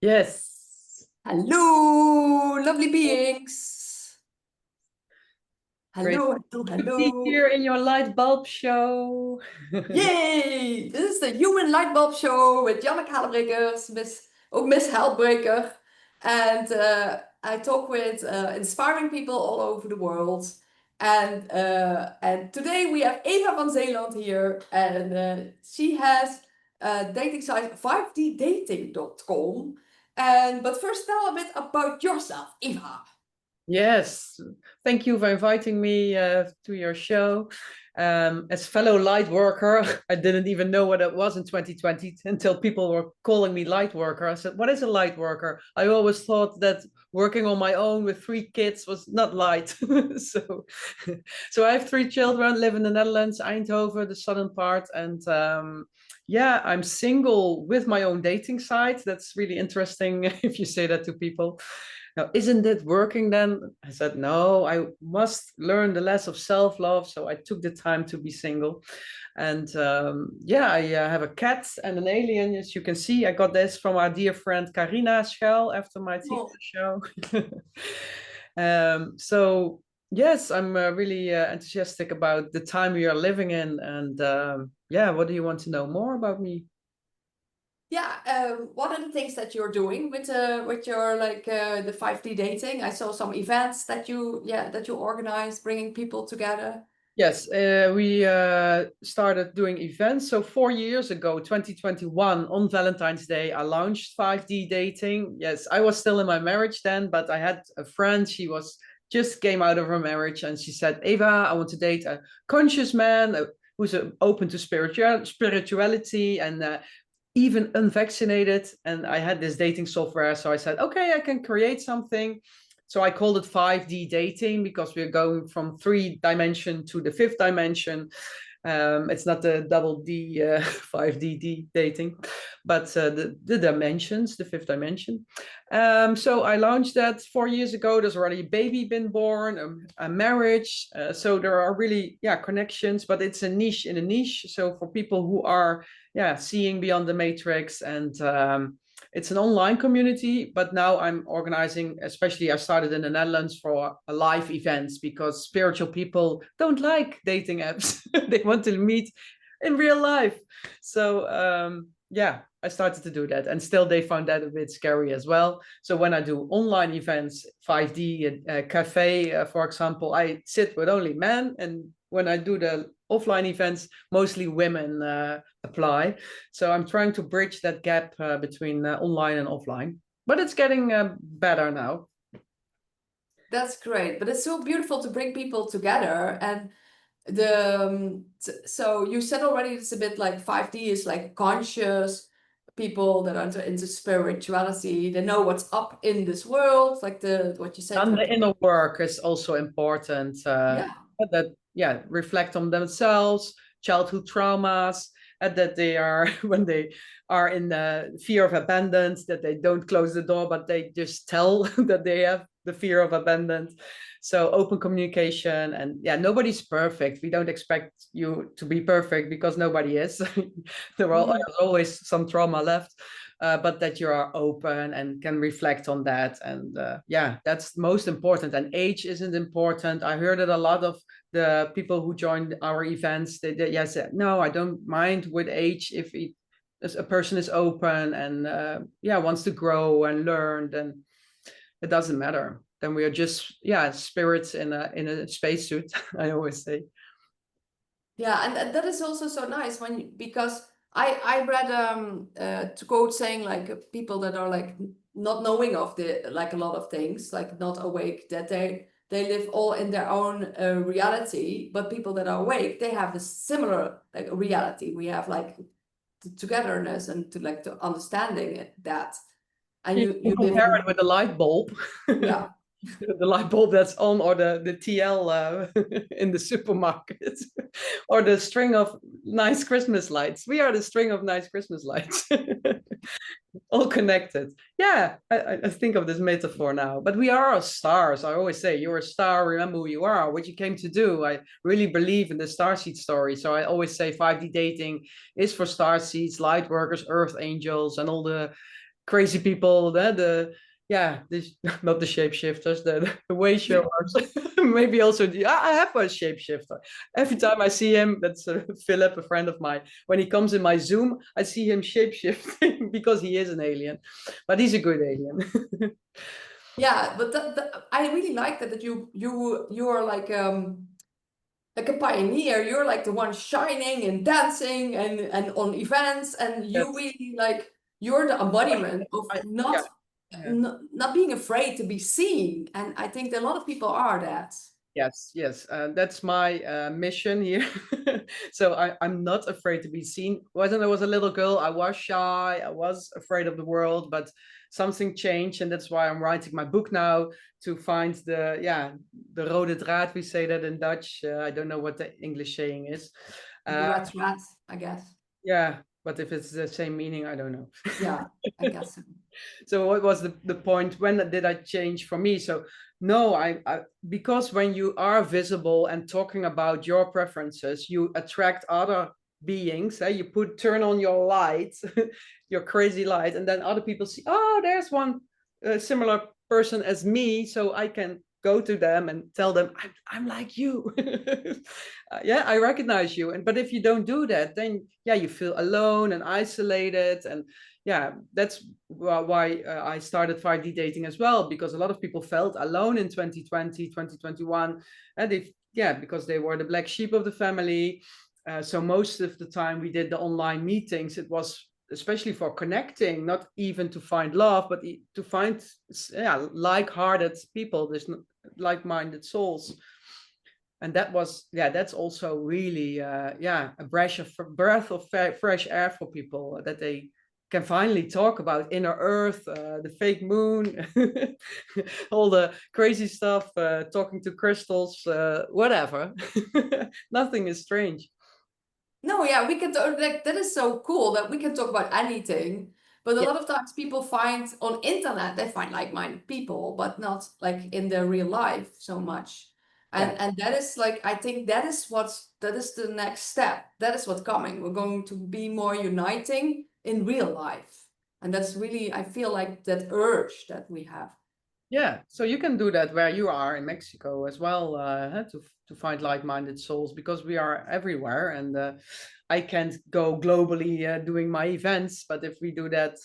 Yes. Hello, lovely beings. Great Hello, hello, to be hello. here in your light bulb show. Yay! This is the Human Light Bulb Show with Janneke HLB, Miss Hellbreaker. And I talk with inspiring people all over the world. And today we have Eva van Zeeland here. And she has a dating site 5Ddating.com. But first tell a bit about yourself, Eva. Yes, thank you for inviting me to your show. As fellow light worker, I didn't even know what it was in 2020 until people were calling me light worker. I said, "What is a light worker?" I always thought that working on my own with 3 kids was not light. so, so I have 3 children, live in the Netherlands, Eindhoven, the southern part, and yeah, I'm single with my own dating site. That's really interesting if you say that to people. Now, isn't it working then? I said, no, I must learn the less of self-love. So I took the time to be single. And yeah, I have a cat and an alien. As you can see, I got this from our dear friend Carina Schell after my TV Oh. show. So yes, I'm really enthusiastic about the time we are living in. And yeah, what do you want to know more about me? Yeah, what are the things that you're doing with your the 5D dating? I saw some events that you organize, bringing people together. Yes, we started doing events. So 4 years ago, 2021, on Valentine's Day, I launched 5D dating. Yes, I was still in my marriage then, but I had a friend. She was just came out of her marriage, and she said, "Eva, I want to date a conscious man who's open to spirituality and even unvaccinated." And I had this dating software, so I said, "Okay, I can create something." So I called it 5D dating because we're going from 3 dimension to the 5th dimension. It's not the double D 5D dating, but the dimensions, the 5th dimension. So I launched that 4 years ago. There's already a baby been born, a marriage. So there are really, yeah, connections, but it's a niche in a niche. So for people who are, yeah, seeing beyond the matrix and it's an online community, but now I'm organizing, especially I started in the Netherlands for a live events because spiritual people don't like dating apps. They want to meet in real life. So yeah, I started to do that, and still they found that a bit scary as well. So when I do online events, 5D cafe, for example, I sit with only men, and when I do the offline events, mostly women apply. So I'm trying to bridge that gap between online and offline, but it's getting better now. That's great, but it's so beautiful to bring people together. And so you said already it's a bit like 5D is like conscious people that are into spirituality. They know what's up in this world, like the what you said, And like the inner work is also important. yeah. That, yeah, reflect on themselves, childhood traumas, and that they are when they are in the fear of abandonment, that they don't close the door, but they just tell that they have the fear of abandonment. So open communication, and yeah, nobody's perfect. We don't expect you to be perfect because nobody is. Mhm. There's always some trauma left, but that you are open and can reflect on that. And yeah, that's most important. And age isn't important. I heard it a lot of the people who joined our events. They yes, no, I don't mind with age if a person is open and yeah, wants to grow and learn, then it doesn't matter. Then we are just, yeah, spirits in a spacesuit. I always say. Yeah, and that is also so nice because I read to quote saying like people that are like not knowing of the like a lot of things, like not awake, that they live all in their own reality, but people that are awake, they have a similar like reality. We have like togetherness and to like to understanding that, and You you can live compare in it with a light bulb. yeah. The light bulb that's on, or the TL in the supermarket, or the string of nice Christmas lights. We are the string of nice Christmas lights, all connected. Yeah, I think of this metaphor now. But we are stars. I always say, you're a star, remember who you are, what you came to do. I really believe in the starseed story. So I always say 5D dating is for starseeds, light workers, earth angels, and all the crazy people, not the shapeshifters, the way showers. Maybe also I have a shapeshifter. Every time I see him, that's Philip, a friend of mine. When he comes in my Zoom, I see him shapeshifting because he is an alien, but he's a good alien. Yeah, but I really like that you are like a pioneer. You're like the one shining and dancing and on events, and you That's, really like you're the embodiment of yeah, yeah. not being afraid to be seen. And I think that a lot of people are that. Yes, yes, that's my mission here. So I'm not afraid to be seen. When I was a little girl, I was shy, I was afraid of the world, but something changed, and that's why I'm writing my book now to find the rode draad. We say that in Dutch. I don't know what the English saying is. The red thread, I guess. Yeah, but if it's the same meaning, I don't know. Yeah, I guess so. So what was the point? When did I change for me? So no, I because when you are visible and talking about your preferences, you attract other beings. You turn on your light, your crazy light, and then other people see, oh, there's one similar person as me, so I can go to them and tell them I'm like you. Yeah, I recognize you. But if you don't do that, then you feel alone and isolated. And that's why I started 5D dating as well, because a lot of people felt alone in 2020, 2021, and because they were the black sheep of the family. So most of the time we did the online meetings, it was especially for connecting, not even to find love, but to find like-hearted people, there's like-minded souls. And that's also really a breath of fresh air for people, that they can finally talk about inner earth, the fake moon, all the crazy stuff, talking to crystals, whatever. Nothing is strange. No, yeah, we can talk, like that is so cool that we can talk about anything. But a lot of times people find on internet, they find like-minded people, but not like in their real life so much. And that is like, I think that is the next step. That is what's coming. We're going to be more uniting in real life. And that's really, I feel like that urge that we have. Yeah, so you can do that where you are in Mexico as well, to find like-minded souls, because we are everywhere, and I can't go globally doing my events. But if we do that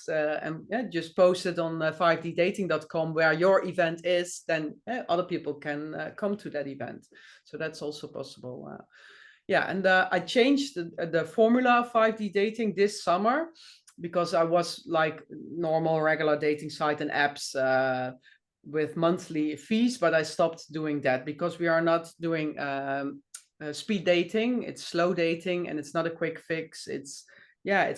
and just post it on 5Ddating.com where your event is, then other people can come to that event. So that's also possible. And I changed the formula of 5D dating this summer, because I was like normal regular dating site and apps with monthly fees, but I stopped doing that because we are not doing speed dating. It's slow dating, and it's not a quick fix. It's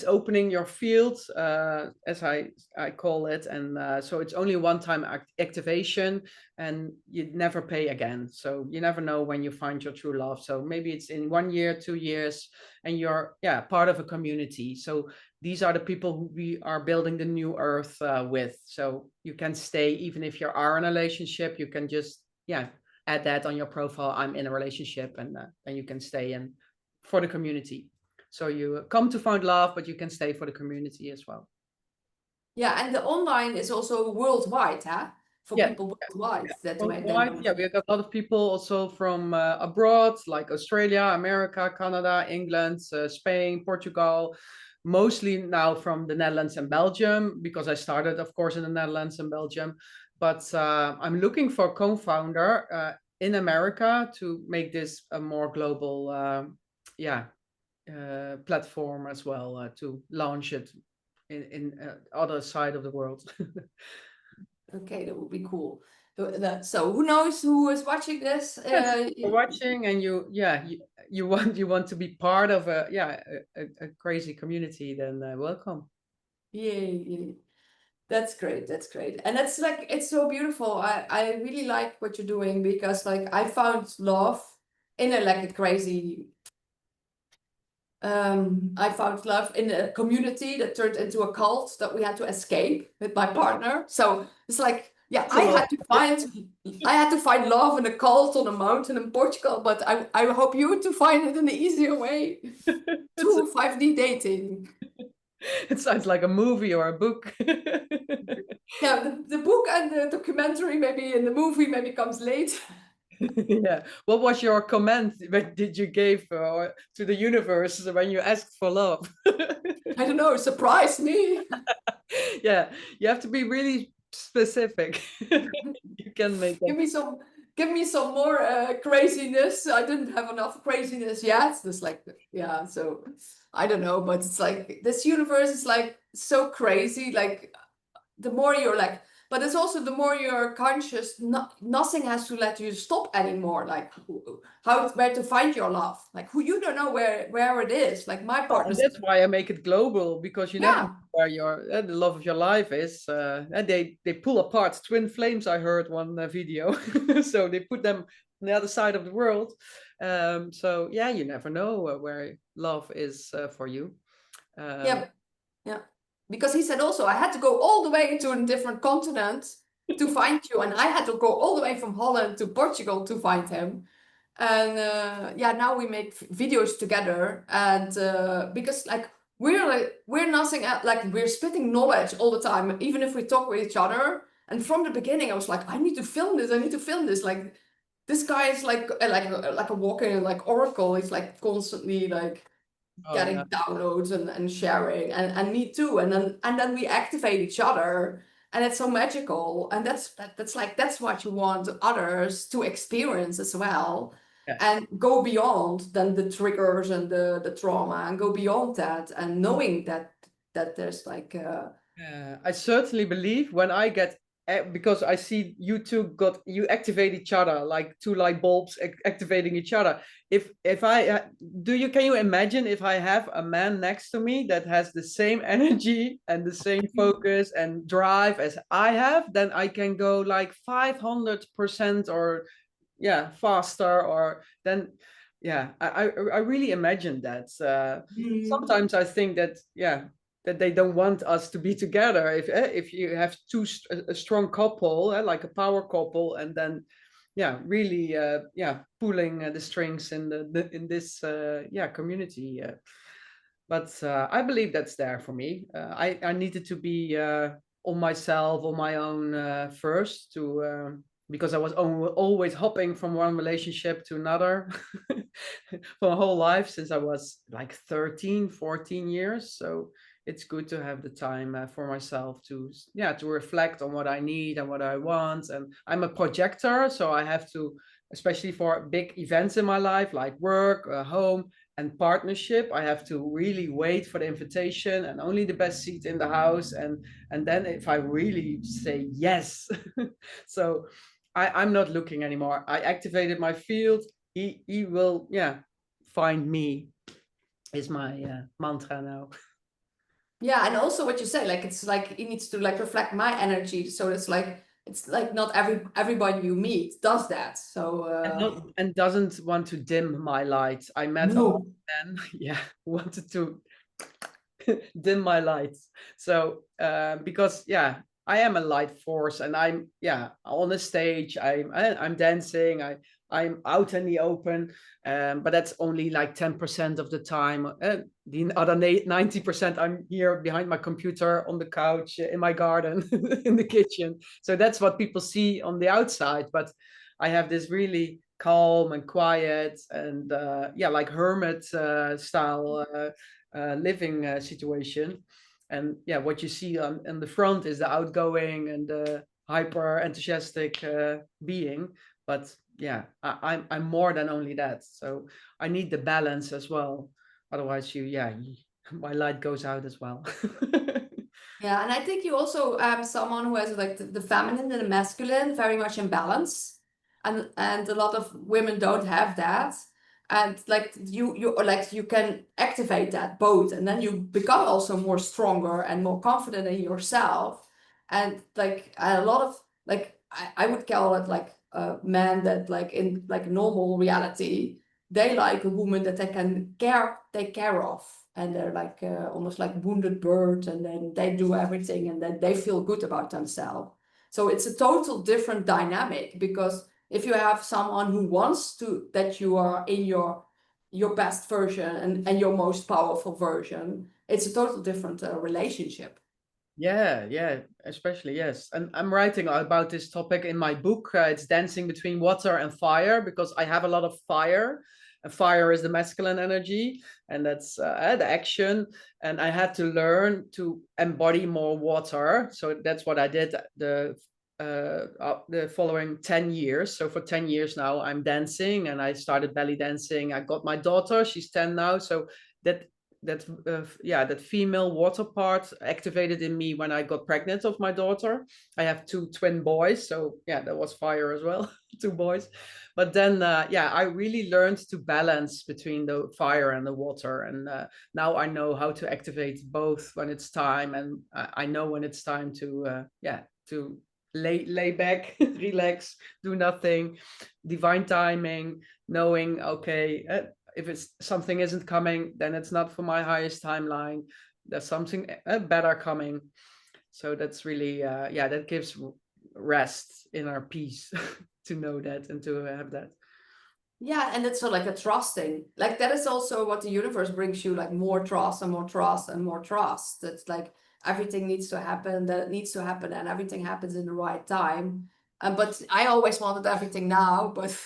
opening your field, as I call it, and so it's only one-time activation, and you never pay again. So you never know when you find your true love. So maybe it's in 1 year, 2 years, and you're part of a community. So these are the people who we are building the new earth with. So you can stay even if you are in a relationship. You can just add that on your profile. I'm in a relationship, and then you can stay in for the community. So you come to find love, but you can stay for the community as well. Yeah, and the online is also worldwide, huh? For people worldwide. Worldwide, we got a lot of people also from abroad, like Australia, America, Canada, England, Spain, Portugal, mostly now from the Netherlands and Belgium, because I started, of course, in the Netherlands and Belgium. But I'm looking for a co-founder in America to make this a more global platform as well, to launch it in other side of the world. Okay, that would be cool. So who knows who is watching this? You're watching, and you want to be part of a crazy community, then welcome. Yay. That's great. That's great. And that's like, it's so beautiful. I really like what you're doing, because like I found love in a crazy I found love in a community that turned into a cult that we had to escape with my partner. So it's like, I had to find love in a cult on a mountain in Portugal, but I hope you to find it in an easier way to 5D dating. It sounds like a movie or a book. Yeah, the book and the documentary maybe, and the movie maybe comes late. Yeah. What was your comment that did you give to the universe when you asked for love? I don't know, surprise me. Yeah, you have to be really specific. You can make that. Give me some more craziness. I didn't have enough craziness yet. It's like, yeah, so I don't know, but it's like this universe is like so crazy. Like the more you're like, but it's also the more you're conscious, nothing has to let you stop anymore. Like where to find your love, like who you don't know where it is. Like my Oh, and partner's, that's why I make it global, because you never know yeah, where your the love of your life is. And they pull apart twin flames. I heard one video, so they put them on the other side of the world. So yeah, you never know where love is for you. yeah, yeah. Because he said also, I had to go all the way to a different continent to find you, and I had to go all the way from Holland to Portugal to find him. And yeah, now we make videos together, and because like we're nothing like we're spitting knowledge all the time, even if we talk with each other. And from the beginning, I was like, I need to film this. I need to film this. Like this guy is like a walking like oracle. He's like constantly like Oh yeah. getting downloads and sharing, and me too. And then we activate each other, and it's so magical. And that's like that's what you want others to experience as well, Yes. and go beyond than the triggers and the trauma, and go beyond that, and knowing that there's like I certainly believe when I get because I see you two you activate each other like two light bulbs activating each other. If I can you imagine if I have a man next to me that has the same energy and the same focus and drive as I have, then I can go like 500% or yeah faster or then yeah I really imagine that. Sometimes I think that yeah that they don't want us to be together. If you have a strong couple, like a power couple, and then yeah, really yeah, pulling the strings in in this yeah community. But I believe that's there for me. I needed to be on myself, on my own first to. Because I was always hopping from one relationship to another for my whole life since I was like 13, 14 years. So it's good to have the time for myself to yeah to reflect on what I need and what I want. And I'm a projector, so I have to, especially for big events in my life like work, home, and partnership, I have to really wait for the invitation and only the best seat in the house. And then if I really say yes, so I'm not looking anymore. I activated my field. He will yeah find me is my mantra now. yeah. And also what you say, like it's like it needs to like reflect my energy, so it's like not everybody you meet does that, so And doesn't want to dim my light. I met a no. man, yeah, who wanted to dim my lights. So because yeah, I am a light force, and I'm yeah on the stage. I'm dancing. I'm out in the open, but that's only like 10% of the time. The other 90%, I'm here behind my computer on the couch in my garden in the kitchen. So that's what people see on the outside. But I have this really calm and quiet and yeah, like hermit style living situation. And yeah, what you see on the front is the outgoing and hyper enthusiastic being. But yeah, I'm more than only that. So I need the balance as well. Otherwise, my light goes out as well. Yeah, and I think you also someone who has like the feminine and the masculine very much in balance, and a lot of women don't have that, and like you or like you can activate that both, and then you become also more stronger and more confident in yourself, and like a lot of like I would call it like men that like in like normal reality they like a woman that they can take care of, and they're like almost like wounded birds, and then they do everything, and then they feel good about themselves. So it's a total different dynamic, because if you have someone who wants that you are in your best version and your most powerful version, it's a total different relationship. Yeah, especially, yes. And I'm writing about this topic in my book. It's Dancing Between Water and Fire, because I have a lot of fire. And fire is the masculine energy, and that's the action. And I had to learn to embody more water. So that's what I did the following 10 years. So for 10 years now, I'm dancing, and I started belly dancing. I got my daughter, she's 10 now. So that that female water part activated in me when I got pregnant of my daughter. I have 2 twin boys, so yeah, that was fire as well. 2 boys. But then I really learned to balance between the fire and the water, and now I know how to activate both when it's time, and I know when it's time to to lay back, relax, do nothing, divine timing, knowing, okay, if it's something isn't coming, then it's not for my highest timeline. There's something better coming. So that's really, that gives rest, inner peace to know that and to have that. Yeah, and it's so like a trusting. Like that is also what the universe brings you, like more trust and more trust and more trust. It's like everything needs to happen, that it needs to happen, and everything happens in the right time. But I always wanted everything now, but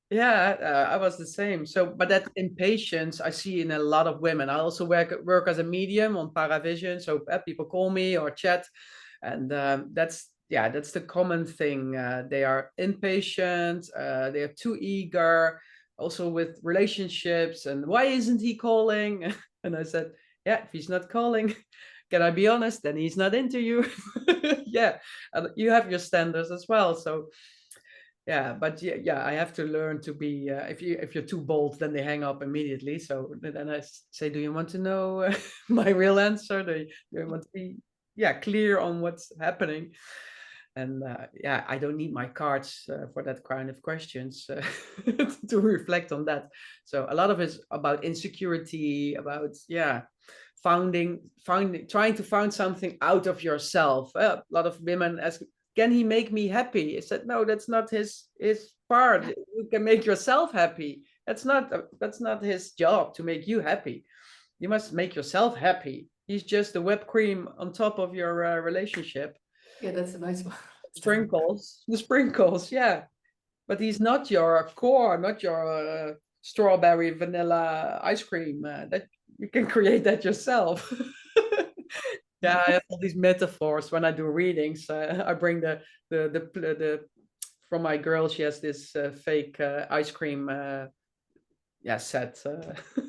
Yeah, I was the same. So, but that impatience I see in a lot of women. I also work as a medium on Paravision, so people call me or chat, and that's the common thing. They are impatient. They are too eager. Also with relationships, and why isn't he calling? And I said, yeah, if he's not calling, can I be honest? Then he's not into you. Yeah, and you have your standards as well. So yeah, but I have to learn to be if you're too bold, then they hang up immediately. So then I say, do you want to know my real answer? Do you want to be clear on what's happening? And I don't need my cards for that kind of questions to reflect on that. So a lot of it's about insecurity, about trying to find something out of yourself. A lot of women ask, can he make me happy? I said, no, that's not his part. You can make yourself happy. That's not his job to make you happy. You must make yourself happy. He's just the whipped cream on top of your relationship. yeah, that's a nice one. The sprinkles, yeah. But he's not your core, not your strawberry vanilla ice cream. That you can create that yourself. Yeah, I have all these metaphors when I do readings. I bring the from my girl. She has this fake ice cream set.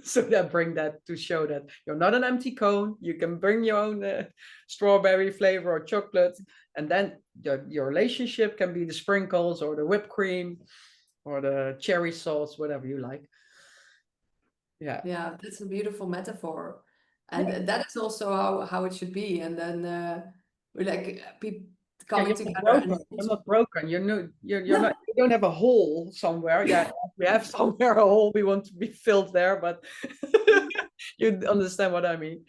So I bring that to show that you're not an empty cone. You can bring your own strawberry flavor or chocolate, and then your relationship can be the sprinkles or the whipped cream or the cherry sauce, whatever you like. Yeah, that's a beautiful metaphor. And that is also how it should be. And then we're like people coming together. You're not broken. You're not. You don't have a hole somewhere. Yeah, we have somewhere a hole. We want to be filled there, but you understand what I mean.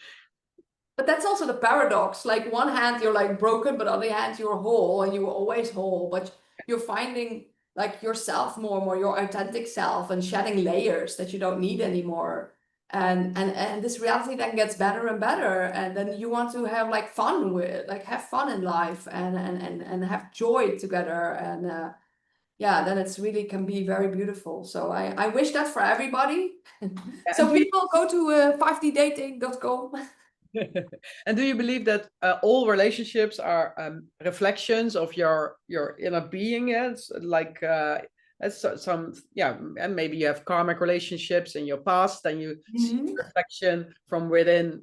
But that's also the paradox. Like one hand you're like broken, but on the other hand you're whole, and you were always whole. But you're finding like yourself more and more, your authentic self, and shedding layers that you don't need anymore. And this reality then gets better and better. And then you want to have like fun have fun in life and have joy together. And then it's really can be very beautiful. So I wish that for everybody. So people go to 5Ddating.com. And do you believe that all relationships are reflections of your inner being? Yes, like that's some and maybe you have karmic relationships in your past, and you see reflection from within,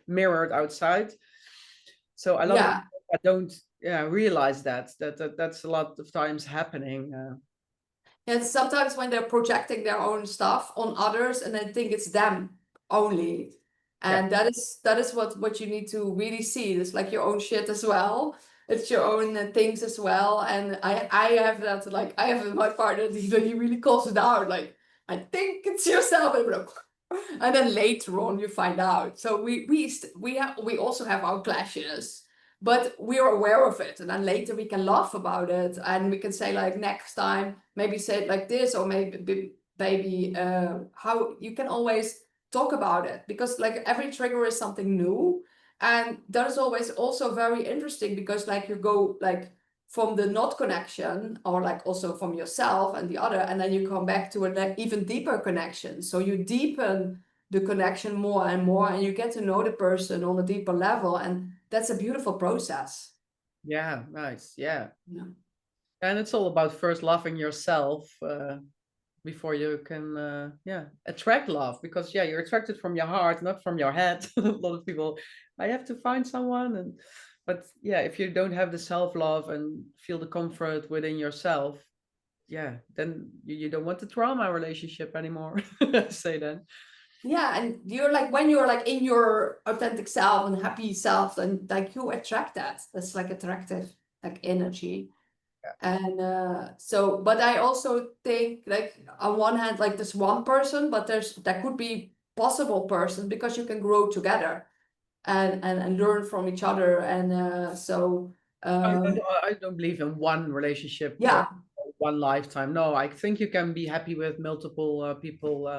mirrored outside. So a lot of people don't realize that's a lot of times happening. And sometimes when they're projecting their own stuff on others, and they think it's them only. And that is what you need to really see. It's like your own shit as well. It's your own things as well. And I have that, like I have my partner, he really calls it out. Like, I think it's yourself. And then later on you find out. So we also have our clashes, but we're aware of it, and then later we can laugh about it, and we can say like next time maybe say it like this, or maybe how you can always talk about it, because like every trigger is something new, and that is always also very interesting, because like you go like from the not connection, or like also from yourself and the other, and then you come back to an even deeper connection. So you deepen the connection more and more, and you get to know the person on a deeper level, and that's a beautiful process. Yeah, nice. Yeah. Yeah. And it's all about first loving yourself before you can attract love, because you're attracted from your heart, not from your head. A lot of people, I have to find someone, and but if you don't have the self-love and feel the comfort within yourself, then you don't want the trauma relationship anymore. I say then. Yeah, and you're like, when you're like in your authentic self and happy self, and like you attract that. That's like attractive, like energy. And so, but I also think like on one hand, like there's one person, but there could be possible person, because you can grow together and learn from each other. And so I don't believe in one relationship, yeah. one lifetime. No, I think you can be happy with multiple people,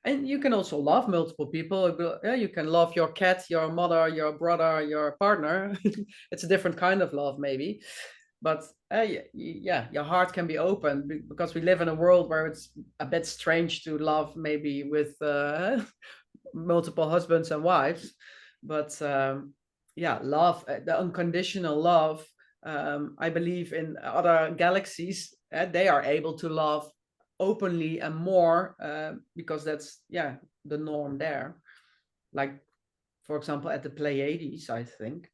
and you can also love multiple people. Yeah, you can love your cat, your mother, your brother, your partner. It's a different kind of love, maybe. But your heart can be open, because we live in a world where it's a bit strange to love maybe with multiple husbands and wives. But love, the unconditional love, I believe in other galaxies, they are able to love openly and more, because that's the norm there. Like, for example, at the Pleiades, I think.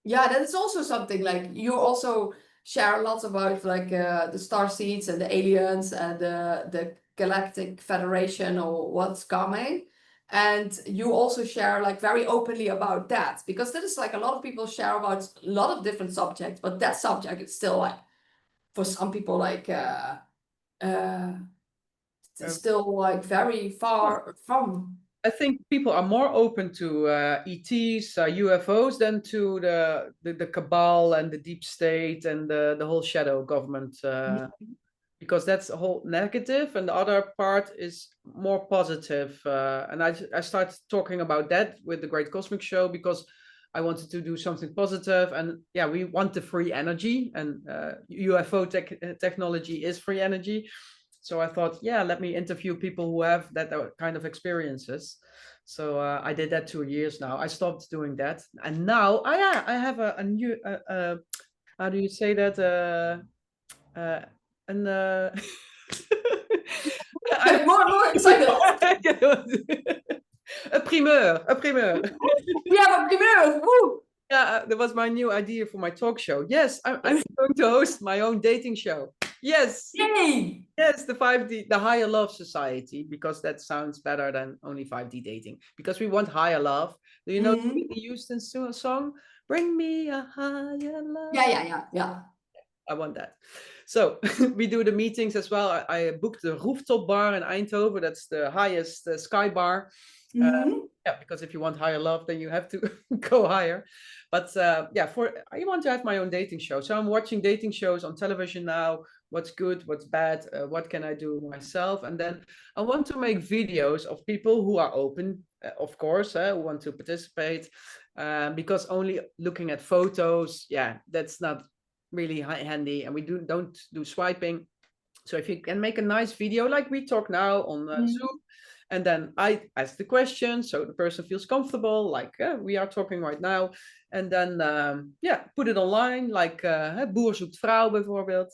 Yeah, that is also something like you also share a lot about like the star seeds and the aliens and the Galactic Federation, or what's coming. And you also share like very openly about that, because that is like a lot of people share about a lot of different subjects, but that subject is still like for some people like uh still like very far from. I think people are more open to ETs, UFOs, than to the cabal and the deep state and the whole shadow government, because that's a whole negative, and the other part is more positive. And I started talking about that with the Great Cosmic Show, because I wanted to do something positive, and we want the free energy, and UFO technology is free energy. So I thought, let me interview people who have that kind of experiences. So I did that 2 years now. I stopped doing that, and now I have a new how do you say that? And Like more excited. A primeur, a primeur. We have a primeur. Woo! Yeah, that was my new idea for my talk show. Yes, I'm going to host my own dating show. Yes. Yay! Yes, the 5D, the higher love society, because that sounds better than only 5D dating, because we want higher love. Do you know the Houston song? Bring me a higher love. Yeah. I want that. So we do the meetings as well. I booked the rooftop bar in Eindhoven. That's the highest sky bar. Because if you want higher love, then you have to go higher. But I want to have my own dating show. So I'm watching dating shows on television now. What's good, what's bad, what can I do myself? And then I want to make videos of people who are open, of course, who want to participate. Because only looking at photos, that's not really handy, and we don't do swiping. So if you can make a nice video like we talk now on Zoom, and then I ask the question so the person feels comfortable, like we are talking right now, and then put it online, like Boer zoekt vrouw bijvoorbeeld.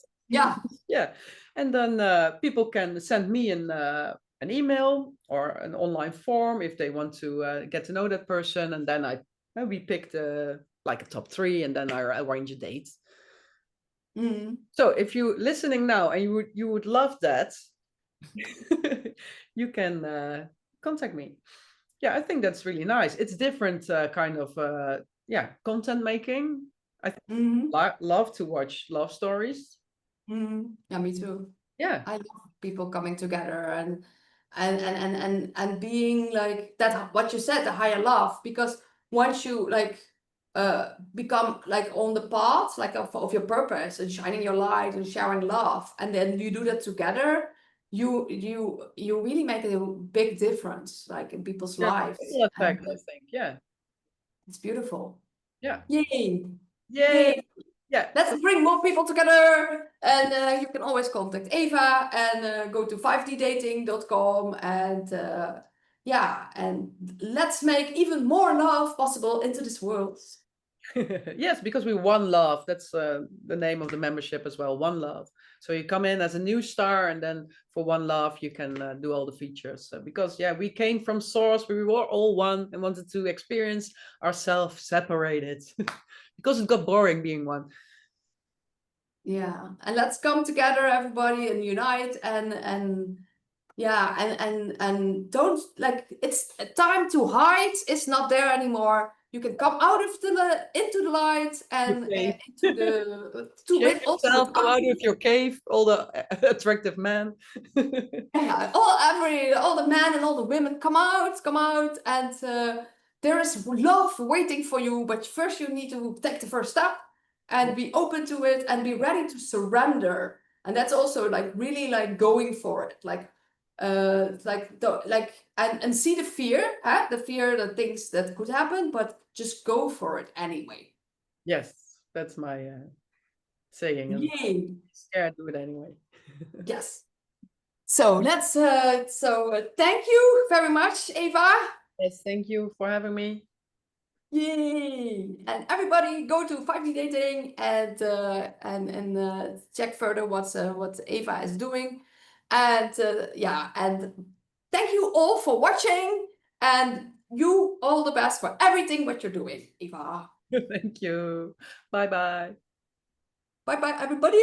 And then people can send me an email or an online form if they want to get to know that person, and then we picked like a top 3, and then I arrange a date. So if you're listening now and you would love that, you can contact me. I think that's really nice. It's different kind of content making. I love to watch love stories. Yeah, me too. Yeah, I love people coming together and being like that, what you said, the higher love, because once you like become like on the path like of your purpose and shining your light and sharing love, and then you do that together, you really make a big difference like in people's Yeah, lives, ripple and effect, I think. Yeah. it's beautiful. Yeah. Yay! Yay. Yay! Yeah. Let's bring more people together, and you can always contact Eva and go to 5Ddating.com, and yeah, and let's make even more love possible into this world. Yes, because we One Love. That's the name of the membership as well. One Love. So you come in as a new star, and then for One Love, you can do all the features. Because yeah, we came from source. We were all one and wanted to experience ourselves separated because it got boring being one. Yeah, and let's come together, everybody, and unite, and yeah, and don't, like, it's time to hide. It's not there anymore. You can come out of into the light and Cave. into the Shake also yourself, with come out of your cave, all the attractive men. yeah, all the men and all the women come out, and there is love waiting for you. But first, you need to take the first step and be open to it and be ready to surrender. And that's also like really like going for it, like and see the fear, huh? The fear, the things that could happen, but just go for it anyway. Yes, that's my saying. And Yay! scared, do it anyway. Yes. So let's thank you very much, Eva. Yes, thank you for having me. Yay! And everybody go to 5Ddating and check further what Eva is doing. And yeah, and thank you all for watching, and you all the best for everything what you're doing, Eva. Thank you. Bye bye. Bye bye, everybody.